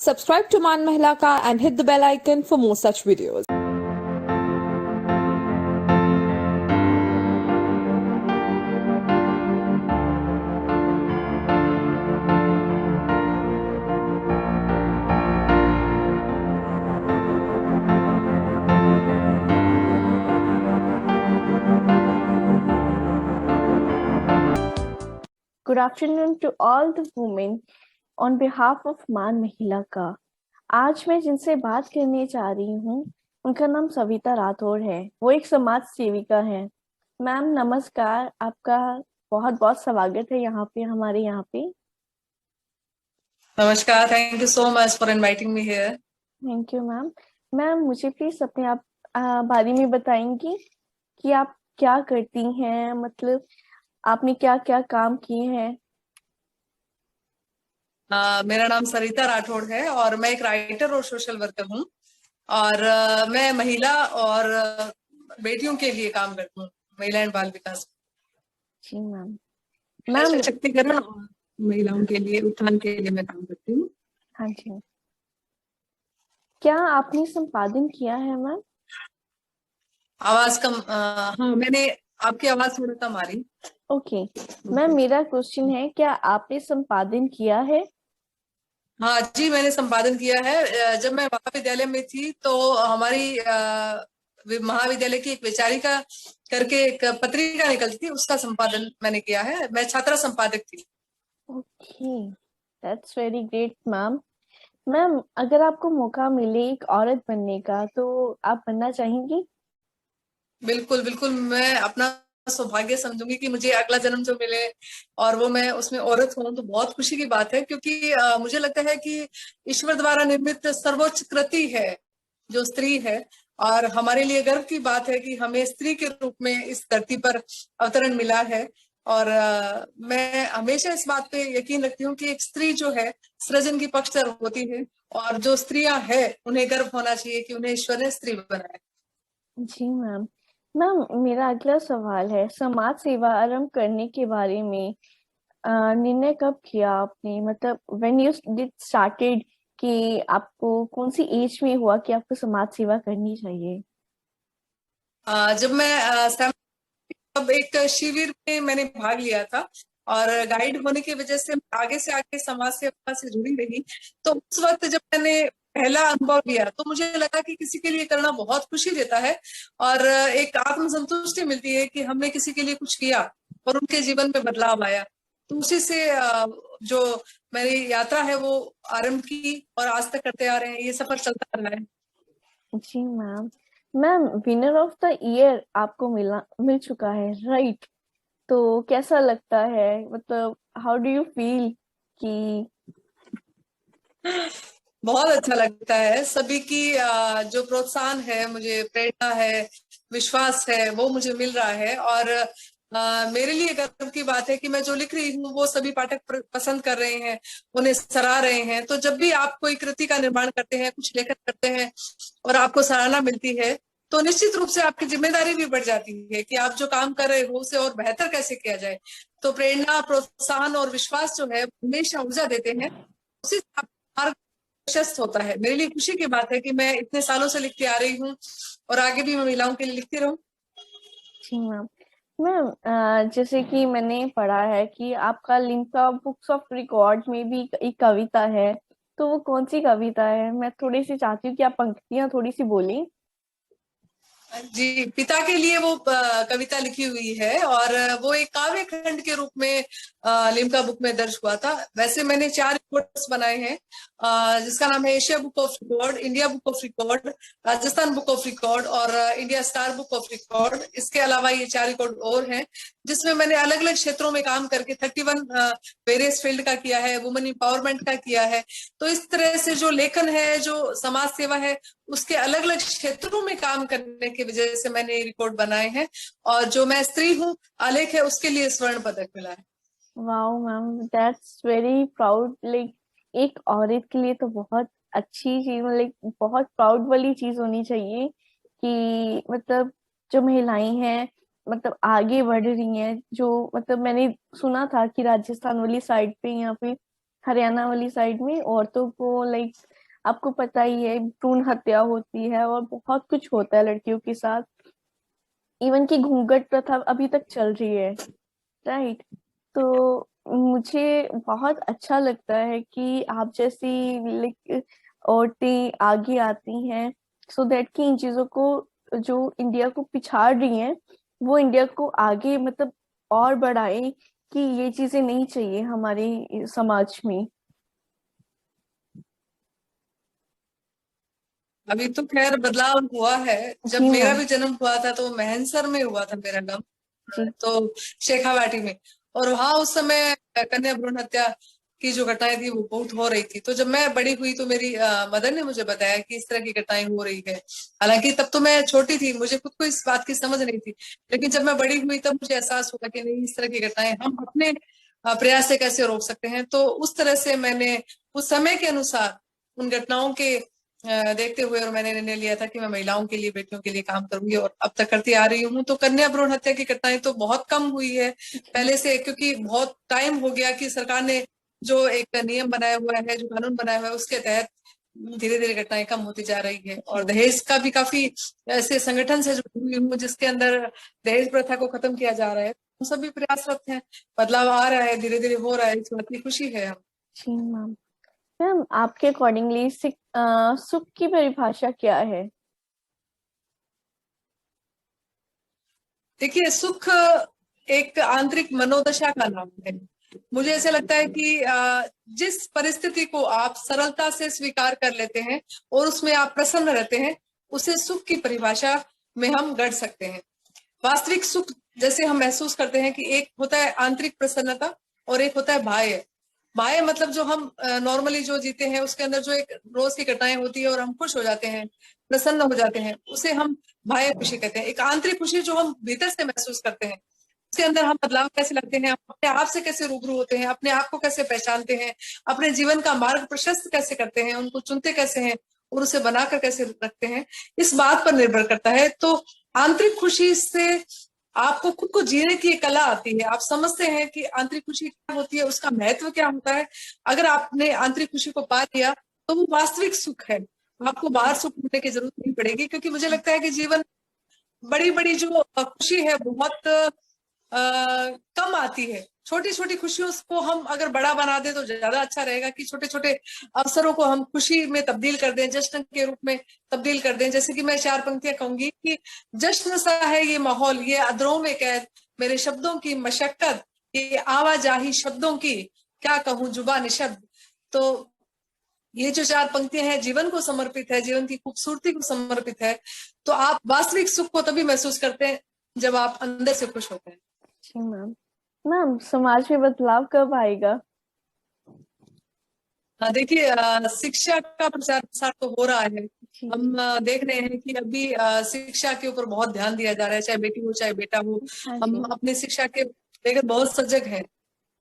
Subscribe to Man Mahila Ka and hit the bell icon for more such videos. Good afternoon to all the women on behalf of मान महिला का। आज मैं जिनसे बात करने जा रही हूँ उनका नाम सविता राठौड़ है। वो एक समाज सेविका है। मैम नमस्कार, आपका बहुत बहुत स्वागत है हमारे यहाँ पे। नमस्कार, thank you so much for inviting me here. Thank you ma'am. Ma'am मुझे प्लीज अपने आप बारे में बताएंगी कि आप क्या करती हैं, मतलब आपने क्या क्या काम किए हैं। मेरा नाम सरिता राठौड़ है और मैं एक राइटर और सोशल वर्कर हूँ और मैं महिला और बेटियों के लिए काम करती हूँ, महिला एंड बाल विकास। जी मैम। मैम सशक्तिकरण और महिलाओं के लिए उत्थान के लिए मैं काम करती हूँ। हाँ जी। क्या आपने संपादन किया है मैम? आवाज कम हाँ, मैंने आपकी आवाज थोड़ा कम आ रही। ओके मैम, मेरा क्वेश्चन है, क्या आपने संपादन किया है? हाँ जी, मैंने संपादन किया है। जब मैं महाविद्यालय में थी तो हमारी महाविद्यालय की एक वैचारिका करके एक पत्रिका निकलती थी, उसका संपादन मैंने किया है। मैं छात्रा संपादक थी। Okay, that's very great ma'am. Ma'am अगर आपको मौका मिले एक औरत बनने का तो आप बनना चाहेंगी? बिल्कुल बिल्कुल, मैं अपना सौभाग्य समझूंगी कि मुझे अगला जन्म जो मिले और वो मैं उसमें औरत हूं तो बहुत खुशी की बात है, क्योंकि मुझे लगता है कि ईश्वर द्वारा निर्मित सर्वोच्च कृति है जो स्त्री है, और हमारे लिए गर्व की बात है कि हमें स्त्री के रूप में इस धरती पर अवतरण मिला है। और मैं हमेशा इस बात पे यकीन रखती हूँ कि एक स्त्री जो है सृजन की पक्षधर होती है, और जो स्त्रियां हैं उन्हें गर्व होना चाहिए कि उन्हें ईश्वर ने स्त्री बनाया। जी मैम। मैम मेरा अगला सवाल है समाज सेवा आरंभ करने के बारे में। निर्णय कब किया आपने, मतलब व्हेन यू डिड स्टार्टेड, कि आपको कौन सी एज में हुआ कि आपको समाज सेवा करनी चाहिए? जब मैं तब एक शिविर में मैंने भाग लिया था और गाइड होने की वजह से आगे से आगे समाज सेवा से जुड़ी रही। तो उस वक्त जब मैंने पहला अनुभव लिया तो मुझे लगा कि किसी के लिए करना बहुत खुशी देता है और एक आत्मसंतुष्टि मिलती है कि हमने किसी के लिए कुछ किया और उनके जीवन में बदलाव आया। तो उसी से जो मेरी यात्रा है वो आरंभ की और आज तक करते आ रहे हैं, ये सफर चलता रहा है। जी ma'am. Ma'am winner of the year आपको मिल चुका है, राइट? तो कैसा लगता है, मतलब हाउ डू यू फील कि? बहुत अच्छा लगता है। सभी की जो प्रोत्साहन है, मुझे प्रेरणा है, विश्वास है, वो मुझे मिल रहा है। और मेरे लिए गर्व की बात है कि मैं जो लिख रही हूँ वो सभी पाठक पसंद कर रहे हैं, उन्हें सराह रहे हैं। तो जब भी आप कोई कृति का निर्माण करते हैं, कुछ लेखन करते हैं और आपको सराहना मिलती है, तो निश्चित रूप से आपकी जिम्मेदारी भी बढ़ जाती है कि आप जो काम कर रहे हो उसे और बेहतर कैसे किया जाए। तो प्रेरणा, प्रोत्साहन और विश्वास जो है हमेशा ऊर्जा देते हैं। उसी से आप प्रशस्त होता है। मेरे लिए खुशी की बात है कि मैं इतने सालों से लिखती आ रही हूँ और आगे भी मैं महिलाओं के लिए लिखती रहूं। जी मैम। मैम जैसे कि मैंने पढ़ा है कि आपका लिम्का बुक्स ऑफ रिकॉर्ड में भी एक कविता है, तो वो कौन सी कविता है? मैं थोड़ी सी चाहती हूँ कि आप पंक्तियां थोड़ी सी बोलें। जी, पिता के लिए वो कविता लिखी हुई है और वो एक काव्य खंड के रूप में लिम्का बुक में दर्ज हुआ था। वैसे मैंने 4 रिकॉर्ड्स बनाए हैं, जिसका नाम है Asia book of record, India book of record, Rajasthan book of record और India star book of record. इसके अलावा ये 4 रिकॉर्ड और हैं जिसमें मैंने अलग अलग क्षेत्रों में काम करके 31 वेरियस फील्ड का किया है, वुमेन एम्पावरमेंट का किया है। तो इस तरह से जो लेखन है, जो समाज सेवा है, उसके अलग अलग क्षेत्रों में काम करने की वजह से मैंने रिकॉर्ड बनाए हैं। और जो मैं स्त्री हूँ आलेख है, उसके लिए स्वर्ण पदक मिला है। Wow ma'am, that's very proud. Like एक औरत के लिए तो बहुत अच्छी चीज, लाइक बहुत प्राउड वाली चीज होनी चाहिए कि मतलब जो महिलाएं हैं मतलब आगे बढ़ रही हैं। जो मतलब मैंने सुना था कि राजस्थान वाली साइड पे या फिर हरियाणा वाली साइड में औरतों को लाइक आपको पता ही है, भ्रूण हत्या होती है और बहुत कुछ होता है लड़कियों के साथ। इवन की घूंघट प्रथा अभी तक चल रही है, राइट। तो मुझे बहुत अच्छा लगता है कि आप जैसी औरतें आगे आती हैं, सो दैट कि इन चीजों को, जो इंडिया को पिछाड़ रही हैं, वो इंडिया को आगे मतलब और बढ़ाए कि ये चीजें नहीं चाहिए हमारे समाज में। अभी तो खैर बदलाव हुआ है। जब जी मेरा मैम। भी जन्म हुआ था तो मैहनसर में हुआ था मेरा जन्म, जी। तो शेखावाटी में। और वहां उस समय कन्या भ्रूण हत्या की जो घटनाएं थी वो बहुत हो रही थी। तो जब मैं बड़ी हुई तो मेरी मदर ने मुझे बताया कि इस तरह की घटनाएं हो रही है। हालांकि तब तो मैं छोटी थी, मुझे खुद को इस बात की समझ नहीं थी। लेकिन जब मैं बड़ी हुई तब मुझे एहसास हुआ कि नहीं, इस तरह की घटनाएं हम अपने प्रयास से कैसे रोक सकते हैं। तो उस तरह से मैंने उस समय के अनुसार उन घटनाओं के देखते हुए और मैंने निर्णय लिया था कि मैं महिलाओं के लिए, बेटियों के लिए काम करूंगी, और अब तक करती आ रही हूँ। तो कन्या भ्रूण हत्या की घटनाएं तो बहुत कम हुई है पहले से, क्योंकि बहुत टाइम हो गया कि सरकार ने जो एक नियम बनाया हुआ है, जो कानून बनाया हुआ है, उसके तहत धीरे धीरे घटनाएं कम होती जा रही है। और दहेज का भी काफी ऐसे संगठन से जुड़ी हुई हूँ जिसके अंदर दहेज प्रथा को खत्म किया जा रहा है। हम सभी प्रयासरत हैं, बदलाव आ रहा है, धीरे धीरे हो रहा है, इस बात की खुशी है हम। जी मैम। मैम, आपके अकॉर्डिंगली सुख की परिभाषा क्या है? देखिए, सुख एक आंतरिक मनोदशा का नाम है। मुझे ऐसा लगता है कि जिस परिस्थिति को आप सरलता से स्वीकार कर लेते हैं और उसमें आप प्रसन्न रहते हैं, उसे सुख की परिभाषा में हम गढ़ सकते हैं। वास्तविक सुख जैसे हम महसूस करते हैं कि एक होता है आंतरिक प्रसन्नता और एक होता है बाह्य। बाह्य मतलब जो हम नॉर्मली जो जीते हैं उसके अंदर जो एक रोज की घटनाएं होती है और हम खुश हो जाते हैं, प्रसन्न हो जाते हैं, उसे हम बाह्य खुशी कहते हैं। एक आंतरिक खुशी जो हम भीतर से महसूस करते हैं, उसके अंदर हम बदलाव कैसे लगते हैं, अपने आप से कैसे रूबरू होते हैं, अपने आप को कैसे पहचानते हैं, अपने जीवन का मार्ग प्रशस्त कैसे करते हैं, उनको चुनते कैसे हैं और उसे बनाकर कैसे रखते हैं, इस बात पर निर्भर करता है। तो आंतरिक खुशी से आपको खुद को जीने की एक कला आती है। आप समझते हैं कि आंतरिक खुशी क्या होती है, उसका महत्व क्या होता है। अगर आपने आंतरिक खुशी को पा लिया तो वो वास्तविक सुख है। आपको बाहर सुख ढूंढने की जरूरत नहीं पड़ेगी, क्योंकि मुझे लगता है कि जीवन बड़ी बड़ी जो खुशी है बहुत कम आती है। छोटी छोटी खुशियों को हम अगर बड़ा बना दें तो ज्यादा अच्छा रहेगा, कि छोटे छोटे अवसरों को हम खुशी में तब्दील कर दें, जश्न के रूप में तब्दील कर दें। जैसे कि मैं 4 पंक्तियां कहूंगी कि जश्न सा है ये माहौल, ये अधरों में कैद, मेरे शब्दों की मशक्कत, ये आवाजाही शब्दों की, क्या कहूँ जुबा निशब्द। तो ये जो 4 पंक्तियां हैं जीवन को समर्पित है, जीवन की खूबसूरती को समर्पित है। तो आप वास्तविक सुख को तभी महसूस करते हैं जब आप अंदर से खुश होते हैं। जी मैम। मैम, समाज में बदलाव कब आएगा? देखिए, शिक्षा का प्रचार प्रसार तो हो रहा है। जी। हम देख रहे हैं कि अभी शिक्षा के ऊपर बहुत ध्यान दिया जा रहा है, चाहे बेटी हो चाहे बेटा हो। हाँ हम जी। अपनी शिक्षा के लेकर बहुत सजग हैं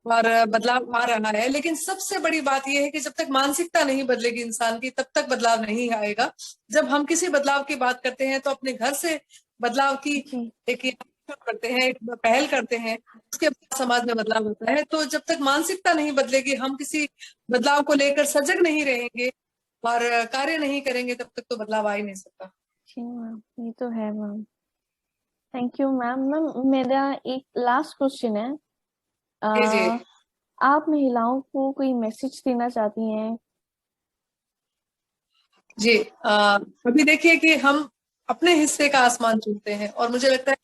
और बदलाव आ रहा है। लेकिन सबसे बड़ी बात यह है कि जब तक मानसिकता नहीं बदलेगी इंसान की, तब तक बदलाव नहीं आएगा। जब हम किसी बदलाव की बात करते हैं तो अपने घर से बदलाव की जी। एक करते हैं, एक पहल करते हैं, उसके बाद समाज में बदलाव होता है। तो जब तक मानसिकता नहीं बदलेगी, हम किसी बदलाव को लेकर सजग नहीं रहेंगे और कार्य नहीं करेंगे, तब तक तो बदलाव आ ही नहीं सकता। जी मैम, ये तो है ma'am. Thank you ma'am. Ma'am, मेरा एक लास्ट क्वेश्चन है। जी जी आ, आप महिलाओं को कोई मैसेज देना चाहती हैं? जी। अभी देखिए कि हम अपने हिस्से का आसमान चुनते हैं, और मुझे लगता है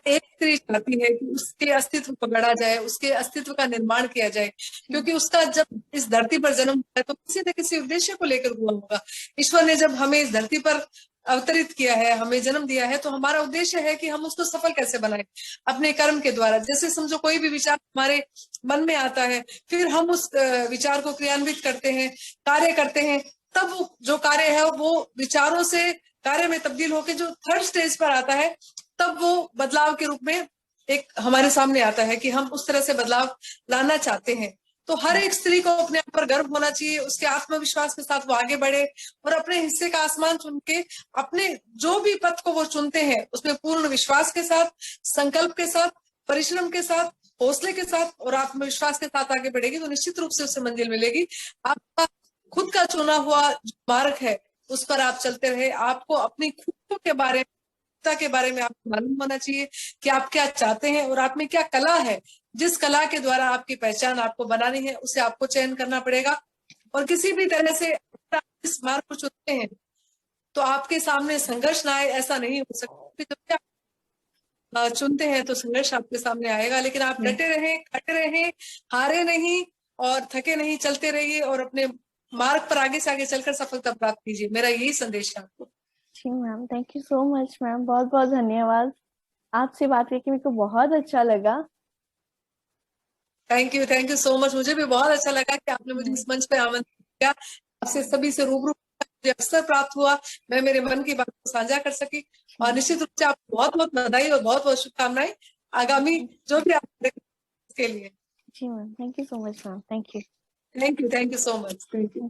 एक स्त्री चाहती है कि उसके अस्तित्व को गढ़ा जाए, उसके अस्तित्व का निर्माण किया जाए, क्योंकि उसका जब इस धरती पर जन्म हुआ है तो किसी न किसी उद्देश्य को लेकर हुआ होगा। ईश्वर ने जब हमें इस धरती पर अवतरित किया है, हमें जन्म दिया है, तो हमारा उद्देश्य है कि हम उसको सफल कैसे बनाए अपने कर्म के द्वारा। जैसे समझो कोई भी विचार हमारे मन में आता है, फिर हम उस विचार को क्रियान्वित करते हैं, कार्य करते हैं, तब वो जो कार्य है वो विचारों से कार्य में तब्दील होकर जो थर्ड स्टेज पर आता है, तब वो बदलाव के रूप में एक हमारे सामने आता है कि हम उस तरह से बदलाव लाना चाहते हैं। तो हर एक स्त्री को अपने आप पर गर्व होना चाहिए, उसके आत्मविश्वास के साथ वो आगे बढ़े और अपने हिस्से का आसमान चुन के अपने जो भी पथ को वो चुनते हैं उसमें पूर्ण विश्वास के साथ, संकल्प के साथ, परिश्रम के साथ, हौसले के साथ और आत्मविश्वास के साथ आगे बढ़ेगी तो निश्चित रूप से उससे मंजिल मिलेगी। आपका खुद का चुना हुआ जो मार्ग है उस पर आप चलते रहे। आपको अपनी खुद के बारे में आपको मालूम होना चाहिए कि आप क्या चाहते हैं और आप में क्या कला है। जिस कला के द्वारा आपकी पहचान आपको बनानी है उसे आपको चयन करना पड़ेगा। और किसी भी तरह से अगर आप इस मार्ग को चुनते हैं तो आपके सामने संघर्ष ना आए ऐसा नहीं हो सकता। जब भी आप चुनते हैं तो संघर्ष आपके सामने आएगा, लेकिन आप डटे रहें, खड़े रहें, हारे नहीं और थके नहीं, चलते रहिए और अपने मार्ग पर आगे से आगे चलकर सफलता प्राप्त कीजिए। मेरा यही संदेश है आपको। जी ma'am, thank you so much ma'am, बहुत बहुत धन्यवाद। आपसे बात करके मेरे को बहुत अच्छा लगा। Thank you so much. मुझे भी बहुत अच्छा लगा कि आपने मुझे इस मंच पे आमंत्रित किया। आपसे सभी से रूबरू मुझे अवसर प्राप्त हुआ, मैं मेरे मन की बात को साझा कर सकी। और निश्चित रूप से आपको बहुत बहुत बधाई और बहुत बहुत शुभकामनाएं आगामी जो भी आप के लिए। जी ma'am, thank you so much ma'am, thank you. Thank you so much. Thank you.